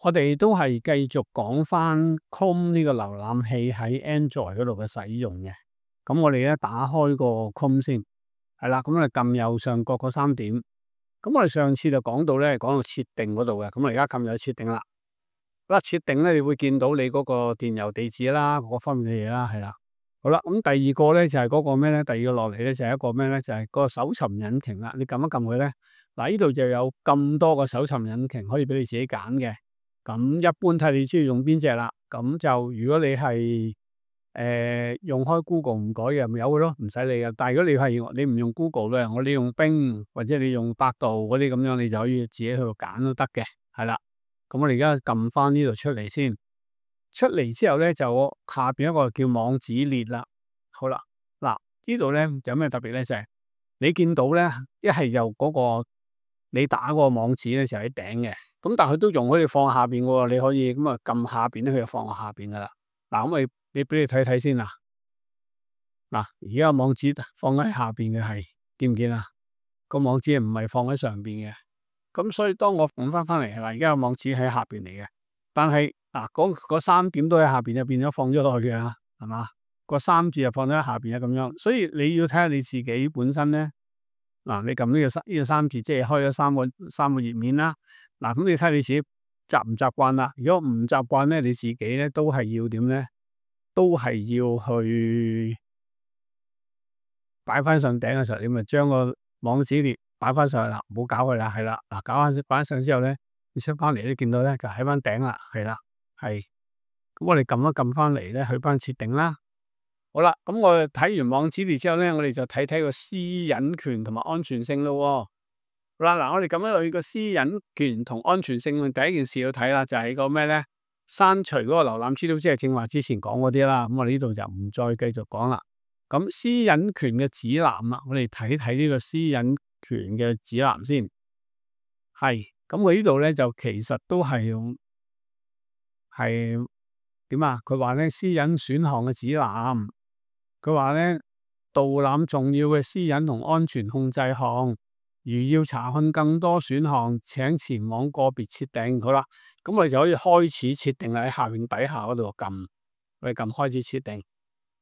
我哋都係繼續講翻 Chrome 呢個瀏覽器喺 Android 嗰度嘅使用嘅。咁我哋咧打開個 Chrome 先，係啦。咁我哋撳右上角嗰3點。咁我哋上次就講到設定嗰度嘅。咁我而家撳入設定啦。嗱，設定咧，你會見到你嗰個電郵地址啦，各方面嘅嘢啦，係啦。好啦，咁第二個咧就係嗰個咩咧？第二個落嚟咧就係一個咩咧？就係個搜尋引擎啦。你撳一撳佢咧，嗱，呢度就有咁多個搜尋引擎可以俾你自己揀嘅。咁一般睇你中意用邊隻啦。咁就如果你係用開 Google 唔改嘅，咪有嘅咯，唔使理嘅。但係如果你唔用 Google 嘅，你用 Bing 或者你用百度嗰啲咁樣，你就可以自己去度揀都得嘅，係啦。咁我哋而家撳翻呢度出嚟先，出嚟之後咧就下邊一個叫網址列啦。好啦，嗱，呢度咧有咩特別咧？就係你見到咧一係就嗰個你打嗰個網址咧就喺頂嘅，咁但係佢都容許你放下邊嘅喎。你可以咁啊撳下邊咧，佢就放下邊噶啦。嗱，咁你俾你睇睇先啦。嗱，而家個網址放喺下邊嘅係見唔見啊？個網址唔係放喺上邊嘅。咁所以當我撳翻嚟係啦，而家個網址喺下邊嚟嘅，但係嗱嗰3點都喺下邊，就變咗放咗落去嘅，係嘛？個3字就放咗喺下邊啊，咁樣。所以你要睇下你自己本身咧，嗱，你撳呢個3字，即係開咗三個頁面啦。嗱，咁你睇下你自己習唔習慣啦。如果唔習慣咧，你自己咧都係要點咧？都係要去擺翻上頂嘅時候，你咪將個網址列擺翻上去啦，唔好搞佢啦，係啦。嗱，搞翻擺上之後咧，你出翻嚟咧，見到咧就喺翻頂啦，係啦，係。咁我哋撳一撳翻嚟咧，去翻設定啦。好啦，咁我哋睇完網址列之後咧，我哋就睇睇個私隱權同埋安全性咯。好啦，嗱，我哋撳一去個私隱權同安全性，第一件事要睇啦，就係個咩咧？刪除嗰個瀏覽資料，即係正話之前講嗰啲啦。咁我哋呢度就唔再繼續講啦。咁私隱權嘅指南啦，我哋睇睇呢個私隱權嘅指南先。係，咁佢呢度咧就其實都係點啊？佢話咧私隱選項嘅指南，佢話咧導覽重要嘅私隱同安全控制項，如要查看更多選項，請前往個別設定。好啦，咁我哋就可以開始設定啦，喺下面底下嗰度撳，我哋撳開始設定。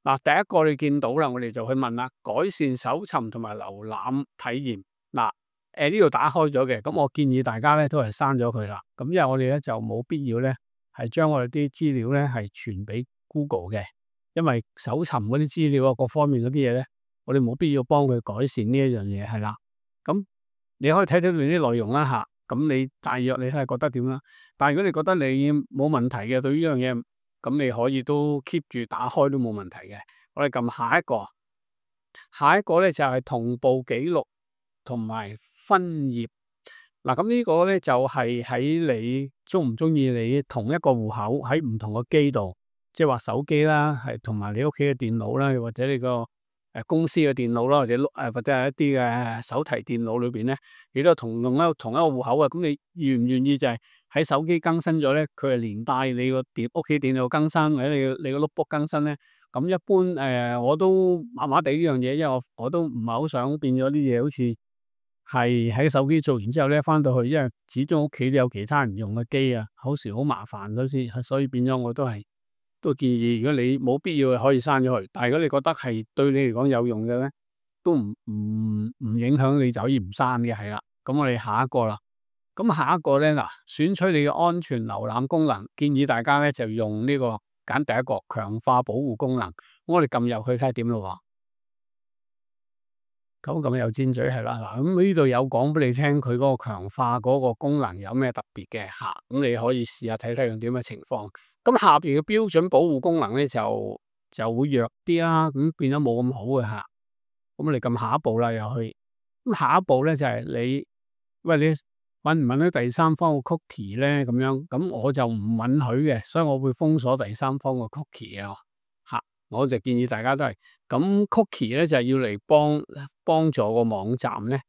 嗱，第一個你見到啦，我哋就去問啦，改善搜尋同埋瀏覽體驗。嗱，呢度打開咗嘅，咁我建議大家咧都係刪咗佢啦。咁因為我哋咧就冇必要咧係將我哋啲資料咧係傳俾 Google 嘅，因為搜尋嗰啲資料啊，各方面嗰啲嘢咧，我哋冇必要幫佢改善呢一樣嘢，係啦。咁你可以睇到裏面啲內容啦吓，咁你大約你係覺得點啦？但係如果你覺得你冇問題嘅，對於呢樣嘢，咁你可以都 keep 住打開都冇問題嘅。我哋撳下一個，下一個咧就係同步記錄同埋分頁。嗱，咁呢個咧就係喺你中唔中意你同一個戶口喺唔同個機度，即係話手機啦，係同埋你屋企嘅電腦啦，或者你個公司嘅電腦啦，或者係一啲嘅手提電腦裏邊咧，你都同一個戶口啊。咁你願唔願意就係喺手機更新咗咧，佢係連帶你個屋企電腦更新，或者你個 notebook 更新咧？咁一般我都麻麻地呢樣嘢，因為我都唔係好想變咗啲嘢，好似係喺手機做完之後咧，翻到去，因為始終屋企都有其他人用嘅機啊，好時好麻煩嗰啲，所以變咗我都建議，如果你冇必要可以刪咗佢，但係如果你覺得係對你嚟講有用嘅咧，都唔影響你就可以唔刪嘅，係啦。咁我哋下一個啦。咁下一個咧，嗱，選取你嘅安全瀏覽功能，建議大家咧就用呢個揀第一個強化保護功能。我哋撳入去睇下點咯。咁有尖嘴係啦。嗱，咁呢度有講俾你聽，佢嗰個強化嗰個功能有咩特別嘅吓，咁你可以試下睇睇用點嘅情況。咁下邊嘅標準保護功能咧就會弱啲啦，咁變咗冇咁好嘅吓。咁我哋撳下一步啦，又去。咁下一步咧就係你允唔允許第三方嘅 cookie 咧？咁樣，咁我就唔允許嘅，所以我會封鎖第三方嘅 cookie 啊。吓，我就建議大家都係咁 cookie 咧，就係要嚟幫助個網站咧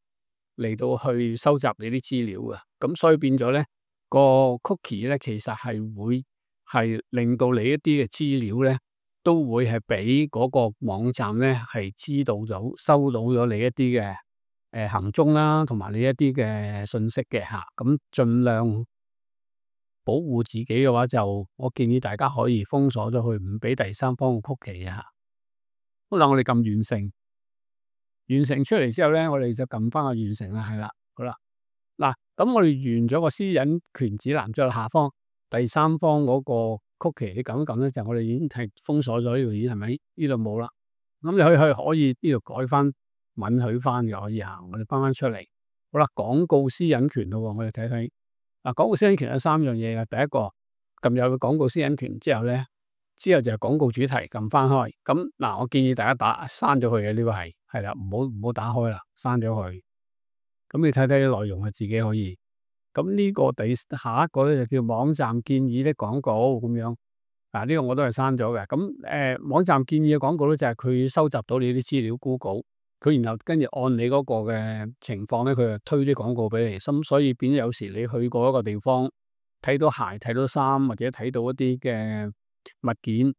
嚟到去收集你啲資料嘅。咁所以變咗咧個 cookie 咧，其實係會係令到你一啲嘅資料咧，都會係俾嗰個網站咧係知道咗收到咗你一啲嘅行蹤啦，同埋你一啲嘅信息嘅吓。咁盡量保護自己嘅話，就我建議大家可以封鎖咗佢，唔俾第三方嘅曲奇啊。好啦，我哋撳完成，完成出嚟之後咧，我哋就撳翻個完成啦，係啦，好啦。嗱，咁我哋完咗個私隱權指南之後，下方第三方嗰個曲奇，你撳一撳咧，就我哋已經係封鎖咗呢度，已經係咪？呢度冇啦。咁你可以呢度改翻允許翻嘅，可以行。我哋翻出嚟，好啦，廣告私隱權咯，我哋睇睇。嗱，廣告私隱權有3樣嘢嘅。第一個撳入廣告私隱權之後咧，之後就係廣告主題，撳翻開。咁嗱，我建議大家刪咗佢嘅，呢個係啦，唔好打開啦，刪咗佢。咁你睇睇啲內容啊，自己可以。咁呢個下一個咧就叫網站建議的廣告咁樣。嗱，呢個我都係刪咗嘅。咁網站建議嘅廣告咧就係佢收集到你啲資料 Google，佢然後跟住按你嗰個嘅情況咧，佢就推啲廣告俾你。咁所以變咗有時你去過一個地方，睇到鞋、睇到衫或者睇到一啲嘅物件，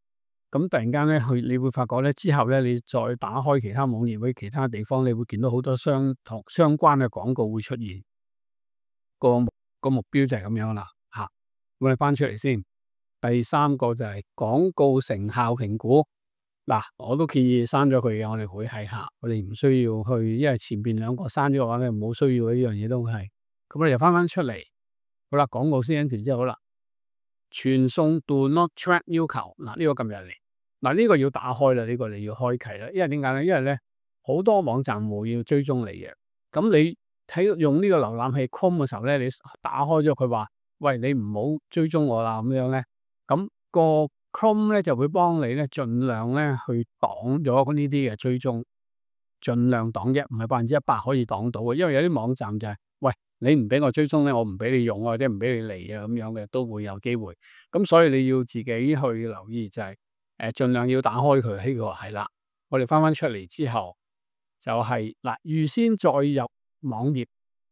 咁突然間咧你會發覺咧之後咧你再打開其他網頁或者其他地方，你會見到好多相關嘅廣告會出現。個目標就係咁樣啦嚇。我哋翻出嚟先。第3個就係廣告成效評估。嗱，我都建議刪咗佢嘅，我哋會係下，我哋唔需要去，因為前邊2個刪咗嘅話咧，冇需要呢樣嘢都係。咁我哋又翻出嚟，好啦，廣告私隱權之後好啦，傳送 Do Not Track 要求。嗱，呢個撳入嚟，嗱呢個要打開啦，呢個你要開啟啦，因為點解咧？因為咧好多網站會要追蹤你嘅，咁你用呢個瀏覽器 Chrome 嘅時候咧，你打開咗佢話，喂，你唔好追蹤我啦，咁樣咧，咁個 Chrome 咧就會幫你咧盡量咧去擋咗呢啲嘅追蹤，盡量擋啫，唔係100%可以擋到嘅。因為有啲網站就係，喂，你唔俾我追蹤咧，我唔俾你用或者唔俾你嚟啊，咁樣嘅都會有機會。咁所以你要自己去留意，就係盡量要打開佢。呢個係啦，我哋翻出嚟之後就係嗱，預先載入網頁。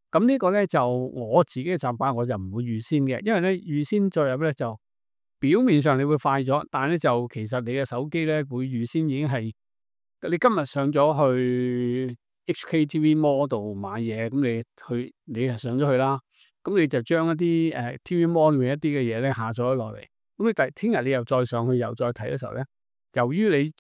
咁呢個咧就我自己嘅習慣，我就唔會預先嘅，因為咧預先載入咧就表面上你會快咗，但係咧就其實你嘅手機咧會預先已經係你今日上咗去 HKTV Mall 度買嘢，咁你係上咗去啦，咁你就將一啲TV Mall 裏面一啲嘅嘢咧下載咗落嚟，咁你聽日你又再上去又再睇嘅時候咧，由於你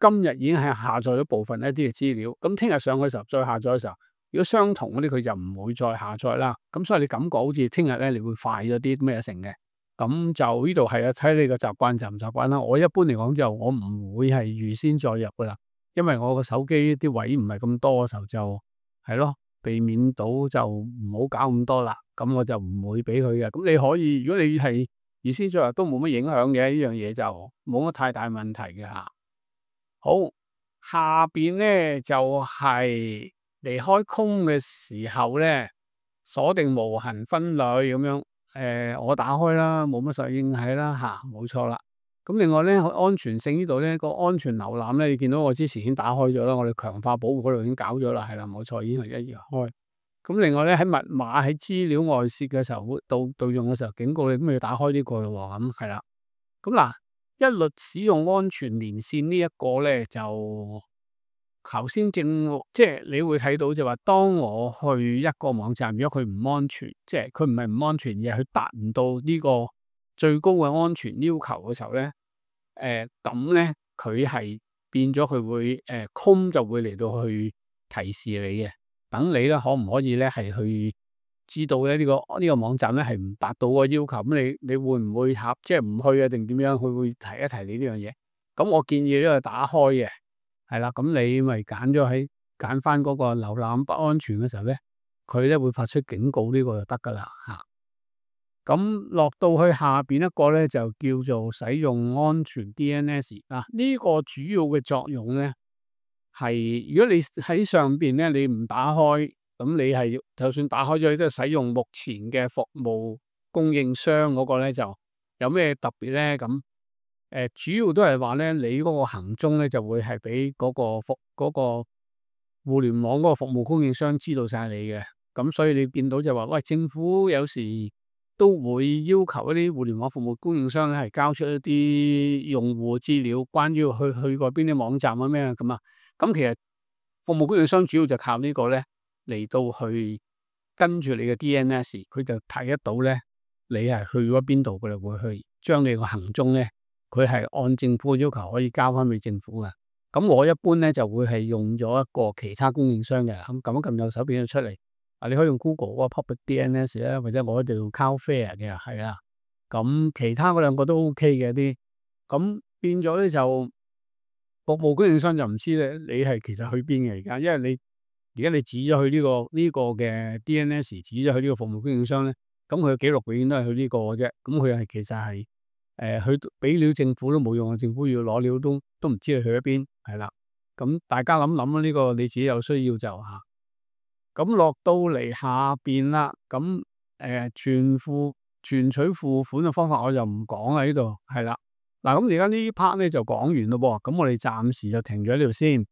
今日已經係下載咗部分一啲嘅資料，咁聽日上去嘅時候再下載嘅時候，如果相同嗰啲佢就唔會再下載啦，咁所以你感覺好似聽日咧你會快咗啲咩成嘅，咁就呢度係啊，睇你個習慣習唔習慣啦。我一般嚟講就我唔會係預先載入噶啦，因為我個手機啲位唔係咁多嘅時候就係咯，避免到就唔好搞咁多啦，咁我就唔會俾佢嘅。咁你可以，如果你係預先載入都冇乜影響嘅，呢樣嘢就冇乜太大問題嘅嚇。好，下邊咧就係離開Chrome嘅時候咧，鎖定無痕分類咁樣。我打開啦，冇乜實應係啦嚇，冇錯啦。咁另外咧，安全性呢度咧，個安全瀏覽咧，你見到我之前已經打開咗啦，我哋強化保護嗰度已經搞咗啦，係啦，冇錯，已經係一頁開。咁另外咧，喺密碼喺資料外泄嘅時候，盜用嘅時候警告你，咁要打開呢個喎，咁係啦。咁嗱，一律使用安全連線呢一個咧就。頭先即係你會睇到就話，當我去一個網站，如果佢唔安全，即係佢唔係唔安全，而係佢達唔到呢個最高嘅安全要求嘅時候咧，咁咧佢係變咗佢會Chrome就會嚟到去提示你嘅，等你咧可唔可以咧係去知道咧呢個網站咧係唔達到個要求，咁你會唔會即係唔去啊定點樣？佢會提一提你呢樣嘢。咁我建議呢個打開嘅。係啦，咁你咪揀翻嗰個瀏覽不安全嘅時候咧，佢咧會發出警告，呢個就得噶啦嚇。咁落到去下邊一個咧就叫做使用安全 DNS 嗱，呢個主要嘅作用咧係如果你喺上邊咧你唔打開，咁你係就算打開咗，你都係使用目前嘅服務供應商嗰個咧就有咩特別咧咁？主要都係話咧，你嗰個行蹤咧就會係俾嗰個互聯網嗰個服務供應商知道晒你嘅，咁所以你見到就話，喂，政府有時都會要求一啲互聯網服務供應商咧係交出一啲用戶資料，關於去過邊啲網站啊咩咁啊，咁其實服務供應商主要就靠呢個咧嚟到去跟住你嘅 DNS，佢就睇得到咧。你係去咗邊度，佢哋會去將你個行蹤咧，佢係按政府嘅要求可以交翻俾政府嘅。咁我一般咧就會係用咗一個其他供應商嘅，咁撳一撳右手邊就出嚟。你可以用 Google 嗰個 Public DNS 咧，或者我哋用 Cloudflare 嘅，係啦。咁其他嗰兩個都 OK 嘅啲，咁變咗咧就服務供應商就唔知咧，你係其實去邊嘅而家，因為你指咗去呢個嘅 DNS 指咗去呢個服務供應商咧，咁佢嘅記錄永遠都係去呢個嘅啫。咁佢係其實係佢俾料政府都冇用啊，政府要攞料都唔知你去咗邊，係啦。咁大家諗諗啦，呢個你自己有需要就嚇。咁落到嚟下邊啦，咁存取付款嘅方法我就唔講啦，呢度係啦。嗱，咁而家呢 part 咧就講完咯噃，咁我哋暫時就停咗喺呢度先。